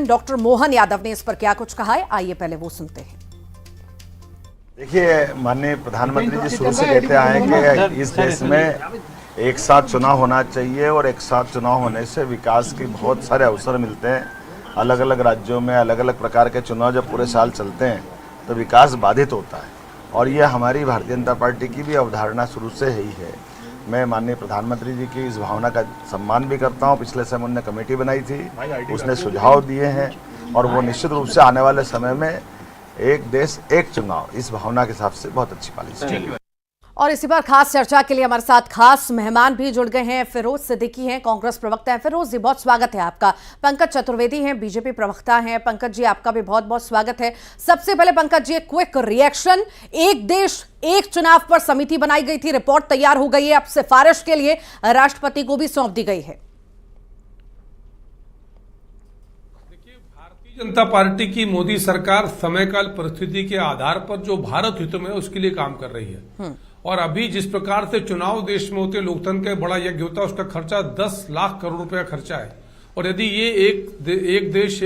Doctor Mohan Yadav ने इस पर क्या कुछ कहा है, आइए पहले वो सुनते हैं। देखिए, माननीय प्रधानमंत्री जी शुरू से कहते आए हैं कि इस देश में एक साथ चुनाव होना चाहिए और एक साथ चुनाव होने से विकास के बहुत सारे अवसर मिलते हैं। अलग अलग राज्यों में अलग अलग प्रकार के चुनाव जब पूरे साल चलते हैं तो विकास बाधित होता है और ये हमारी भारतीय जनता पार्टी की भी अवधारणा शुरू से ही है। मैं माननीय प्रधानमंत्री जी की इस भावना का सम्मान भी करता हूँ। पिछले समय उन्होंने कमेटी बनाई थी, उसने सुझाव दिए हैं और वो निश्चित रूप से आने वाले समय में एक देश एक चुनाव इस भावना के हिसाब से बहुत अच्छी पॉलिसी है। और इसी पर खास चर्चा के लिए हमारे साथ खास मेहमान भी जुड़ गए हैं। फिरोज सिद्दीकी हैं, कांग्रेस प्रवक्ता हैं। फिरोज जी, बहुत स्वागत है आपका। पंकज चतुर्वेदी हैं, बीजेपी प्रवक्ता हैं। पंकज जी, आपका भी बहुत बहुत स्वागत है। सबसे पहले पंकज जी, क्विक रिएक्शन। एक देश एक चुनाव पर समिति बनाई गई थी, रिपोर्ट तैयार हो गई है, अब सिफारिश के लिए राष्ट्रपति को भी सौंप दी गई है। भारतीय जनता पार्टी की मोदी सरकार समयकाल परिस्थिति के आधार पर जो भारत हित में उसके लिए काम कर रही है। और अभी जिस प्रकार से चुनाव देश में होते, लोकतंत्र का बड़ा यज्ञ होता है, उसका खर्चा 10 लाख करोड़ रुपया खर्चा है। और यदि ये एक देश